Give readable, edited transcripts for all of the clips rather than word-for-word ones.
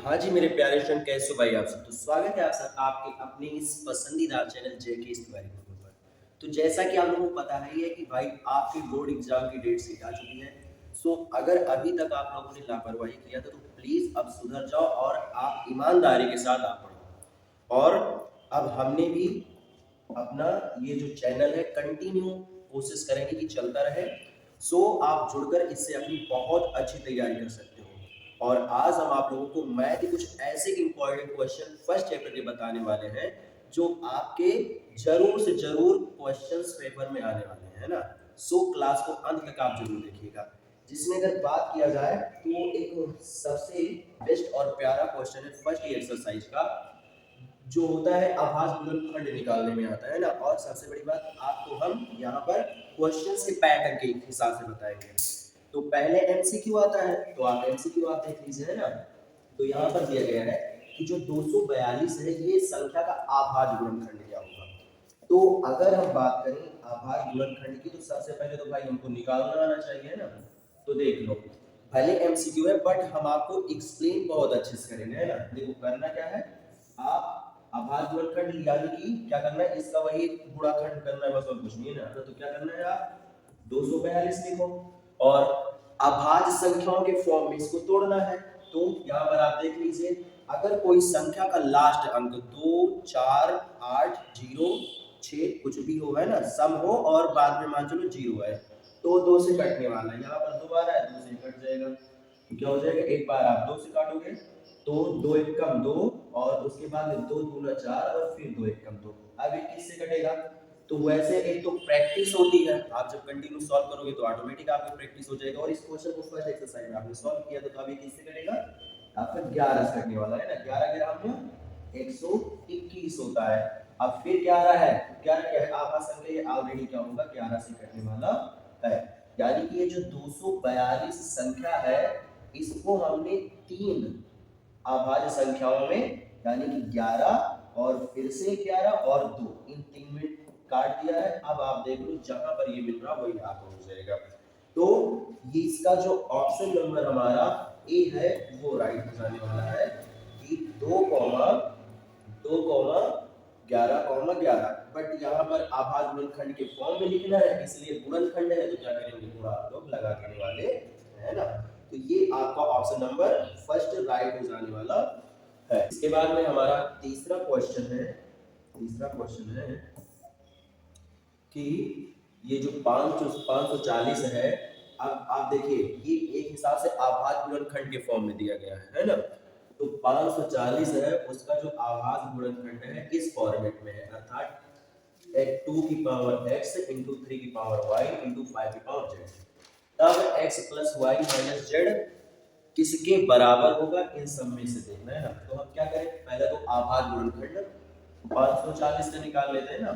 हाँ जी मेरे प्यारे स्टूडेंट, कैसे हो भाई आप सब। तो स्वागत है आप सब आपके अपने इस पसंदीदा चैनल जेके स्टडी पर। तो जैसा कि आप लोगों को पता ही है कि भाई आपके बोर्ड एग्जाम की डेट शीट आ चुकी है। सो अगर अभी तक आप लोगों ने लापरवाही किया था तो प्लीज अब सुधर जाओ और आप ईमानदारी के साथ आप पढ़ो। और अब हमने भी अपना ये जो चैनल है कंटिन्यू कोशिश करेंगे कि चलता रहे। सो आप जुड़कर इससे अपनी बहुत अच्छी तैयारी कर सकते हो। और आज हम आप लोगों को मैथ के कुछ ऐसे इंपॉर्टेंट क्वेश्चन फर्स्ट चैप्टर के बताने वाले हैं जो आपके जरूर से जरूर क्वेश्चंस पेपर में आने वाले हैं, है ना। सो क्लास को अंत तक आप जरूर देखिएगा। जिसमें अगर बात किया जाए तो एक सबसे बेस्ट और प्यारा क्वेश्चन है फर्स्ट एक्सरसाइज का, जो होता है आभास गुणनखंड निकालने में आता है ना। और सबसे बड़ी बात आपको हम यहाँ पर क्वेश्चंस के पैटर्न के हिसाब से बताएंगे। तो पहले एमसीक्यू आता है, तो आप एमसीक्यू आप देख लीजिए, है ना। तो यहाँ पर दिया गया है कि जो 242 है ये संख्या का आभाज्य गुणनखंड क्या होगा। तो अगर हम बात करें आभाज्य गुणनखंड की तो सबसे पहले तो भाई हमको निकालना आना चाहिए ना। तो देख लो, भले एमसीक्यू है बट हम आपको एक्सप्लेन बहुत अच्छे से करेंगे, है ना। देखो करना क्या है, आप आभाज्य गुणनखंड यानी कि क्या करना है, इसका वही गुणाखंड करना है, बस और कुछ नहीं है ना। तो क्या करना है, आप 242 लिखो और अभाज्य संख्याओं के फॉर्म में इसको तोड़ना है। तो यहाँ पर आप देख लीजिए, अगर कोई संख्या का लास्ट अंक 2, 4, 8, 0, 6 कुछ भी हो, है ना, सम हो और बाद में मान चलो 0 है, तो 2 से कटने वाला है। यहाँ पर 2 बार है, 2 से कट जाएगा। तो क्या हो जाएगा, एक बार आप 2 से काटोगे तो 2 एक कम 2, और उसके बाद 2 दूना 4 और फिर 2 एक कम 2। अब ये किससे कटेगा। तो वैसे एक तो प्रैक्टिस होती है, आप जब कंटिन्यू सॉल्व करोगे तो ऑटोमेटिक आपकी प्रैक्टिस हो जाएगा। और इस क्वेश्चन को फर्स्ट एक्सरसाइज में आपने सॉल्व किया तो अभी किससे कटेगा, आपका 11 से कटने वाला है ना। 11 ग्राम 121 होता है। अब फिर 11 है, 11 क्या है, आभा संख्या, ये ऑलरेडी क्या होगा 11 से कटने वाला है। यानी कि ये जो 242 संख्या है इसको हमने तीन अभाज्य संख्याओं में यानी कि 11 और फिर से 11 और 2, इन तीन में काट दिया है। अब आप देख लो जहां पर ये मिल रहा वही आपको हो जाएगा। तो ये इसका जो ऑप्शन नंबर हमारा ए है वो राइट हो जाने वाला है कि 2,11,11। बट यहाँ पर आभाज्य गुणनखंड के फॉर्म में लिखना है, इसलिए गुणनखंड है तो क्या करेंगे, गुणा आप लोग लगा देने वाले है ना। तो ये आपका ऑप्शन नंबर फर्स्ट राइट हो जाने वाला है। इसके बाद में हमारा तीसरा क्वेश्चन है कि ये जो 540 है, अब आप देखिए ये एक हिसाब से आभाज्य गुणनखंड के फॉर्म में दिया गया है ना। तो 540 है, उसका जो आभाज्य गुणनखंड है इस फॉर्मेट में है, अर्थात 2 की पावर x इंटू 3 की पावर y इंटू 5 की पावर z। तब x plus y minus z किसके बराबर होगा, इन सब में से देखना है ना। तो हम क्या करें, पहले तो आभाज्य गुणनखंड 540 का निकाल लेते हैं ना।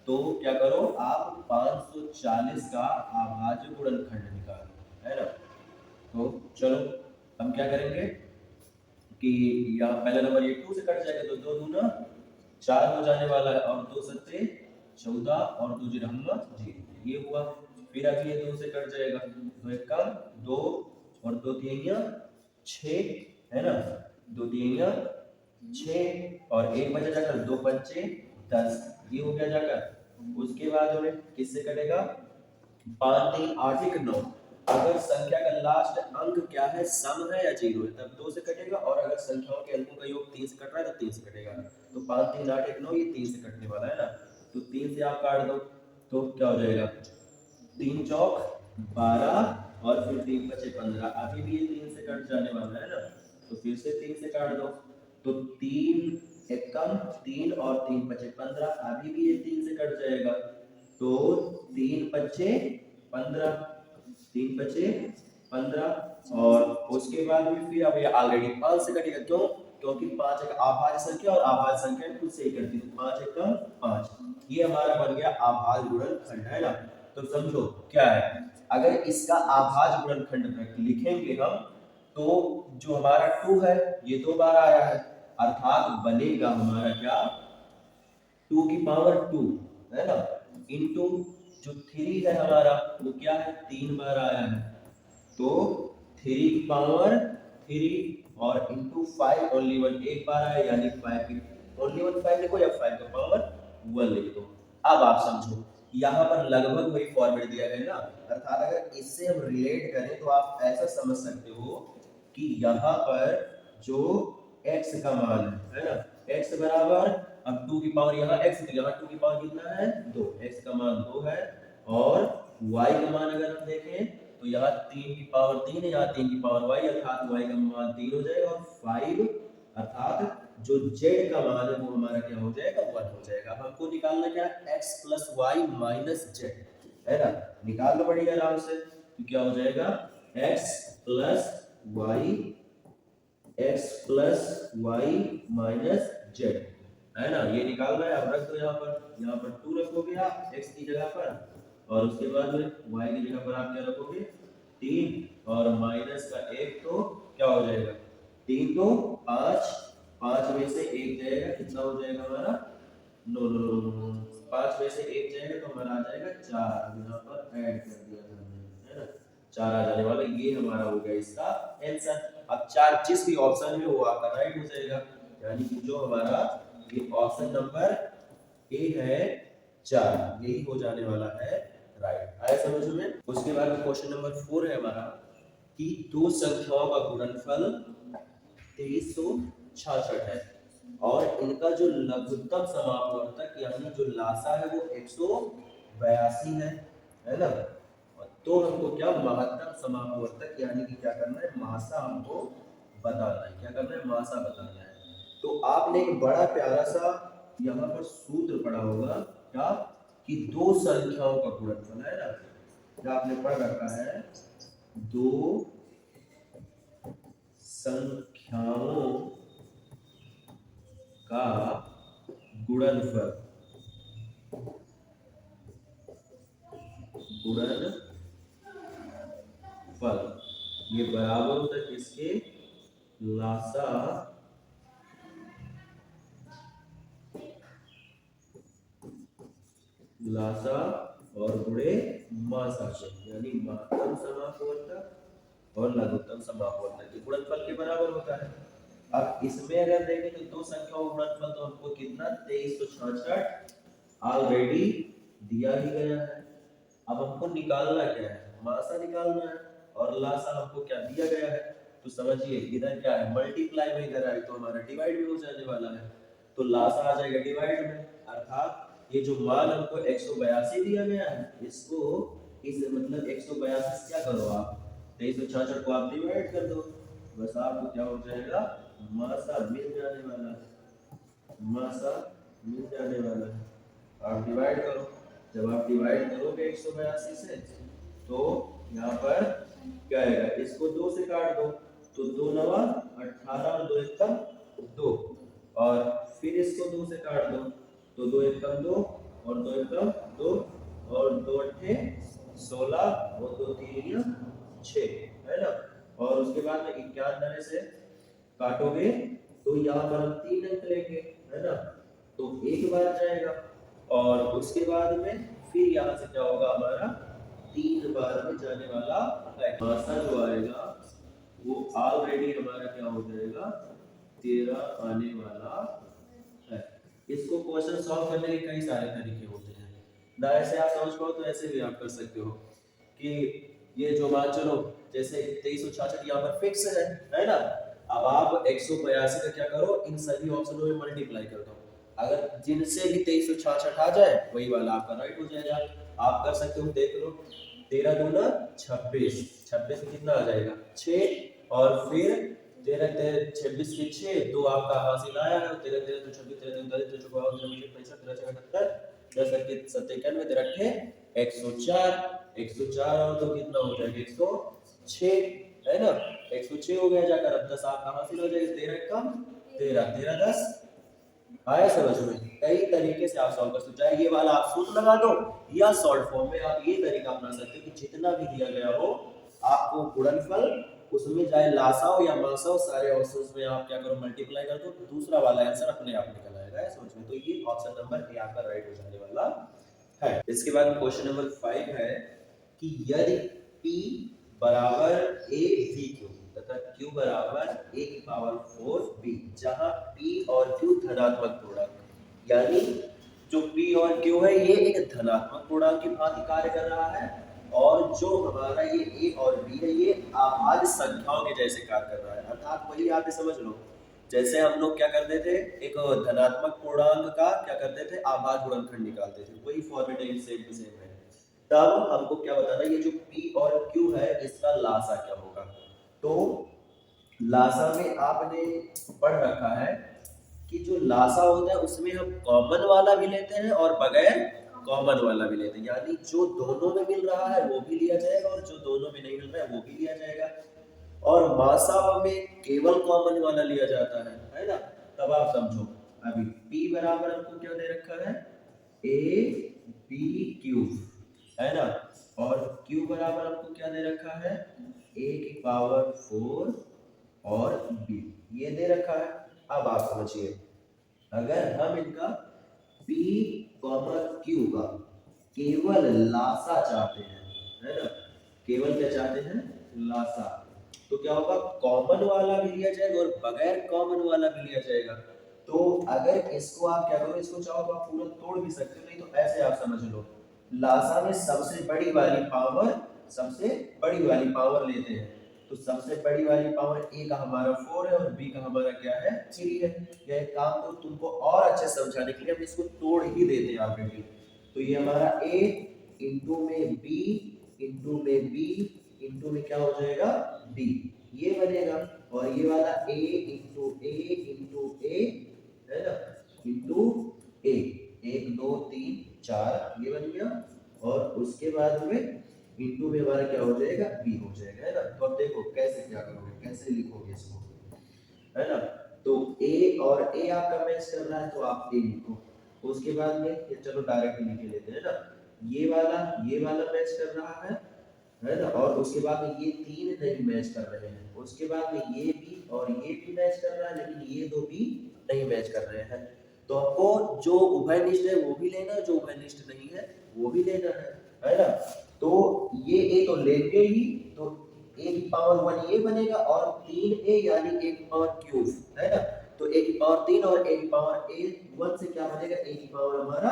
तो क्या करो, आप 540 का आभाज्य गुणनखंड निकालो, है ना। तो चलो हम क्या करेंगे कि यहाँ पहला नंबर ये 2 से कट जाएगा तो 2 दूना 4 हो जाने वाला है, और 2 सत्ते 14 और 2 जीरो 0, ये हुआ। फिर अब ये 2 से कट जाएगा, 2 एक कम 2 और 2 तीनिया 6, है ना। 2 तीनिया 6 और एक बचा जाकर 2 पंचे 10, ये हो गया जाकर। उसके बाद हमें किससे कटेगा, 5 3 8 1 9। अगर संख्या का लास्ट अंक क्या है, सम है या 0 है, तब 2 से कटेगा। और अगर संख्याओं के अंकों का योग 3 से कट रहा है तो 3 से कटेगा। तो 5 3 8 1 9, ये 3 से कटने वाला है ना। तो 3 से आप काट दो तो क्या हो जाएगा, 3 चौक 12 और फिर 3 बचे 15। अभी भी ये 3 से कट जाने वाला है ना। तो फिर से 3 से काट दो तो 3 एक कम 3 और 3 बचे 15। अभी भी ये 3 से कट जाएगा तो 3 बचे 15, 3 बचे 15। और उसके बाद में फिर अब ये ऑलरेडी 5 से कटेगा, क्यों, क्योंकि 5 एक आभाज्य संख्या और आभाज्य संख्या खुद से ही करती है। 5 एक कम 5, ये हमारा बन गया आभाज्य गुणनखंड, है ना। तो समझो क्या है, अगर इसका आभाज्य गुणनखंड लिखेंगे हम तो जो हमारा 2 है ये 2 बार आया है, अर्थात बनेगा हमारा क्या, 2 की पावर 2, है ना, इनटू जो 3 है हमारा वो क्या है, 3 बार आया है, तो 3 की पावर 3 और इंटू 5 ओनली 1 एक बार आया, यानी 5 की ओनली 1 5 लिखो या 5 का पावर 1 लिख दो। अब आप समझो यहाँ पर लगभग वही फॉर्मेट दिया गया ना, अर्थात अगर इससे हम रिलेट करें तो आप ऐसा समझ सकते हो कि यहाँ पर जो x का मान है ना, x बराबर, अब 2 की पावर यहाँ x, तो यहाँ 2 की पावर कितना है 2, x का मान 2 है, और y का मान अगर हम देखें तो यहाँ 3 की पावर 3 है, यहाँ 3 की पावर y, अर्थात y का मान 3 हो जाएगा, और 5 अर्थात जो z का मान है वो हमारा क्या हो जाएगा 1 हो जाएगा। अब हमको निकालना क्या है, x plus y minus z, है ना, निकाल लो बढ़िया आराम से, तो क्या हो जाएगा x plus y minus z, है ना, ये निकालना है। अब रख दो यहाँ पर 2 रखोगे आप x की जगह पर, और उसके बाद में y की जगह पर आप क्या रखोगे 3, और माइनस का 1, तो क्या हो जाएगा 3 तो 5, 5 में से 1 जाएगा, कितना हो जाएगा हमारा, नो नो नो, 5 में से 1 जाएगा तो हमारा आ जाएगा 4, यहाँ पर ऐड कर दिया था हमने, है ना, 4 आ जाने वाला, ये हमारा हो गया इसका आंसर। अब 4 जिस भी ऑप्शन में हो आपका राइट हो जाएगा, यानी कि जो हमारा ये ऑप्शन नंबर ए है 4, यही हो जाने वाला है राइट। आया समझ में। उसके बाद क्वेश्चन नंबर 4 है हमारा कि दो संख्याओं का गुणनफल 2366 है और इनका जो लघुत्तम समापवर्तक यानी जो लासा है वो 182 है ना, तो हमको क्या महत्तम समापवर्तक यानी कि क्या करना है, मासा हमको बताना है, क्या करना है, मासा बताना है। तो आपने एक बड़ा प्यारा सा यहाँ पर सूत्र पढ़ा होगा, क्या कि दो संख्याओं का गुणनफल, है ना, क्या आपने पढ़ रखा है, दो संख्याओं का गुणनफल ये बराबर होता है किसके, लासा और गुणे मासा से, यानी महत्तम समापवर्तक और लघुत्तम समापवर्तक के गुणनफल के बराबर होता है। अब इसमें अगर देखें तो दो संख्याओं का गुणनफल तो हमको कितना 2366 ऑलरेडी दिया ही गया है। अब हमको निकालना क्या है, मासा निकालना है, और लासा हमको क्या दिया गया है, तो समझिए इधर क्या है मल्टीप्लाई में, इधर आए तो हमारा डिवाइड में हो जाने वाला है, तो लासा आ जाएगा डिवाइड में, अर्थात ये जो मान हमको 182 दिया गया है, इसको इस मतलब 182 से क्या करो आप 2366 को आप डिवाइड कर दो, बस आपको क्या हो जाएगा मासा मिल जाने वाला है, मासा मिल जाने वाला है। आप डिवाइड करो, जब आप डिवाइड करोगे 182 से तो यहाँ पर क्या आएगा, इसको 2 से काट दो तो 2 नवा 18 और 2 एकम 2, और फिर इसको 2 से काट दो तो 2 एकम 2 और 2 एकम 2 और 2 अट्ठे 16 और 2 तीन 6, है ना, और उसके बाद में 91 से काटोगे तो यहाँ पर हम 3 अंक लेंगे, है ना, तो एक बार जाएगा, और उसके बाद में फिर यहाँ से क्या होगा हमारा 3 बार में जाने वाला है, मासा जो आएगा वो ऑलरेडी हमारा क्या हो जाएगा 13 आने वाला है। इसको क्वेश्चन सॉल्व करने के कई सारे तरीके होते हैं ना, ऐसे आप समझ पाओ तो ऐसे भी आप कर सकते हो कि ये जो मान चलो जैसे 2366 यहाँ पर फिक्स है ना, अब आप 182 का क्या करो इन सभी ऑप्शनों में मल्टीप्लाई कर दो, अगर जिनसे भी 2366 आ जाए वही वाला आपका राइट हो जाएगा। आप कर सकते हो, देख लो 13 दूना 26, 26 में कितना आ जाएगा 6, और फिर 13 13 26 के 6 2 आपका हासिल आया है, 13 13 तो 26 13 39 तो 64 65 13 77 10 के 97 13 के 104, 104 और तो कितना हो जाएगा 106, है ना, 106 हो गया जाकर, अब 10 आपका हासिल हो जाएगा, 13 कम 13 13 10 आया समझ में। कई तरीके से आप सॉल्व कर सकते हो, चाहे ये वाला आप सूत्र लगा दो या सॉल्व फॉर्म में आप ये तरीका अपना सकते हो कि जितना भी दिया गया हो आपको गुणनफल उसमें चाहे लासा हो या मासा हो सारे ऑप्शंस में आप क्या करो मल्टीप्लाई कर दो, तो दूसरा वाला आंसर अपने आप निकल आएगा, है समझ में। तो ये ऑप्शन नंबर ए आपका राइट हो जाने वाला है। इसके बाद क्वेश्चन नंबर 5 है कि यदि P बराबर a v q, तथा q बराबर a की पावर 4b, जहां p और q धनात्मक पूर्णांक, यानी जो p और q है ये एक धनात्मक पूर्णांक की भांति कार्य कर रहा है, और जो हमारा ये a और b है ये आभाज्य संख्याओं के जैसे कार्य कर रहा है। अर्थात वही आप समझ लो, जैसे हम लोग क्या करते थे, एक धनात्मक पूर्णांक का क्या करते थे, आभाज्य गुणनखंड निकालते थे, वही फॉर्मेट है, सेम टू सेम है। तब हमको क्या बताना, ये जो p और q है इसका लासा क्या होगा। तो लासा में आपने पढ़ रखा है कि जो लासा होता है उसमें हम कॉमन वाला भी लेते हैं और बगैर कॉमन वाला भी लेते हैं, यानी जो दोनों में मिल रहा है वो भी लिया जाएगा और जो दोनों में नहीं मिल रहा है वो भी लिया जाएगा। और मासा में केवल कॉमन वाला लिया जाता है ना। तब आप समझो, अभी p बराबर हमको क्या दे रखा है, a b क्यूब, है ना, और q बराबर हमको क्या दे रखा है, a की पावर 4 और b, ये दे रखा है। अब आप समझिए, अगर हम इनका p, q का केवल लासा चाहते हैं, है ना, केवल क्या चाहते हैं, लासा, तो क्या होगा, कॉमन वाला भी लिया जाएगा और बगैर कॉमन वाला भी लिया जाएगा। तो अगर इसको आप क्या करो, इसको चाहो तो आप पूरा तोड़ भी सकते हो, नहीं तो ऐसे आप समझ लो, लासा में सबसे बड़ी वाली पावर लेते हैं, तो सबसे बड़ी वाली पावर a का हमारा 4 है और b का हमारा क्या है, 3 है। यह काम तो तुमको और अच्छे समझाने के लिए हम इसको तोड़ ही देते हैं ऑलरेडी। तो ये हमारा a इंटू में b इंटू में b इंटू में क्या हो जाएगा, d, ये बनेगा। और ये वाला a इंटू a है ना, इंटू a, 1 2 3 4 ये बन गया, और उसके बाद में इंटू में हमारा क्या हो जाएगा, b हो जाएगा, है ना। तो अब देखो कैसे क्या करोगे, कैसे लिखोगे इसको, है ना। तो a और a आपका मैच कर रहा है तो आप a लिखो, उसके बाद में ये चलो डायरेक्ट लिख लेते हैं ना, ये वाला मैच कर रहा है ना, और उसके बाद में ये तीन नहीं मैच कर रहे हैं, उसके बाद में ये भी और ये भी मैच कर रहा है, लेकिन ये दो भी नहीं मैच कर रहे हैं। तो आपको जो उभयनिष्ठ है वो भी लेना है, जो उभयनिष्ठ नहीं है वो भी लेना है ना। तो ये a तो लेंगे ही, तो a की पावर 1 ये बनेगा और 3a यानी a की पावर क्यूब, है ना। तो a की पावर 3 और a की पावर 1 से क्या बनेगा, a की पावर हमारा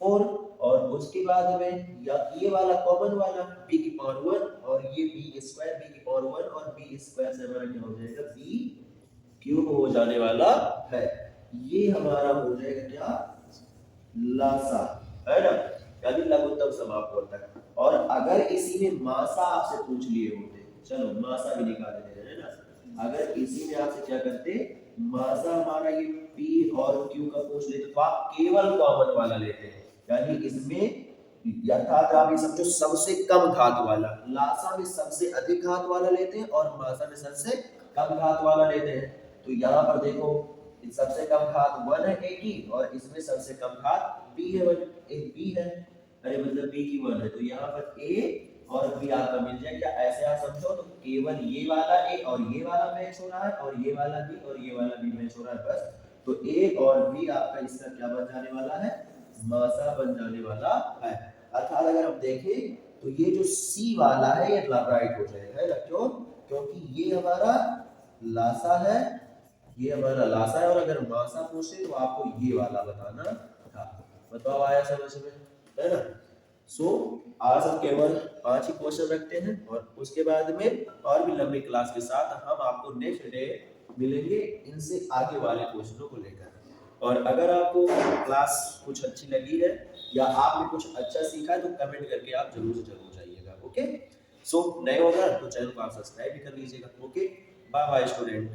4, और उसके बाद में या ये वाला कॉमन वाला b की पावर 1 और ये b स्क्वायर b की पावर 1 और b स्क्वायर से हमारा क्या हो जाएगा, b क्यूब हो जाने वाला है। ये हमारा हो जाएगा क्या, लासा, है ना, यानी लघुत्तम समापवर्तक। और अगर इसी में मासा आपसे पूछ लिए होते, चलो मासा भी निकाल देते हैं ना, अगर इसी में आपसे क्या करते, मासा हमारा ये p और q का पूछ लेते तो आप केवल कॉमन वाला लेते हैं, यानी इसमें यथार्थ आप ये समझो सबसे कम घात वाला, लासा में सबसे अधिक घात वाला लेते हैं और मासा में सबसे कम घात वाला लेते हैं। तो यहाँ पर देखो, सबसे कम घात 1 है a की और इसमें सबसे कम घात b है, 1 एक b है, अरे मतलब b की 1 है, तो यहाँ पर a और b आपका मिल जाएगा। ऐसे आप समझो तो केवल ये वाला a और ये वाला मैच हो रहा है और ये वाला b और ये वाला b मैच हो रहा है, बस। तो a और b आपका इसका क्या बन जाने वाला है, मासा बन जाने वाला है। अर्थात अगर हम देखें तो ये जो c वाला है ये राइट हो जाएगा, है ना, क्यों, क्योंकि ये हमारा लासा है, ये हमारा लासा है, और अगर मासा पूछे तो आपको ये वाला बताना था। बताओ आया समझ में, है ना। सो आज हम केवल 5 ही क्वेश्चन रखते हैं और उसके बाद में और भी लंबी क्लास के साथ हम आपको नेक्स्ट डे मिलेंगे इनसे आगे वाले क्वेश्चनों को लेकर। और अगर आपको क्लास कुछ अच्छी लगी है या आपने कुछ अच्छा सीखा है तो कमेंट करके आप जरूर से जरूर जाइएगा। ओके, सो नए होगा तो चैनल को आप सब्सक्राइब भी कर लीजिएगा। Okay, bye bye student.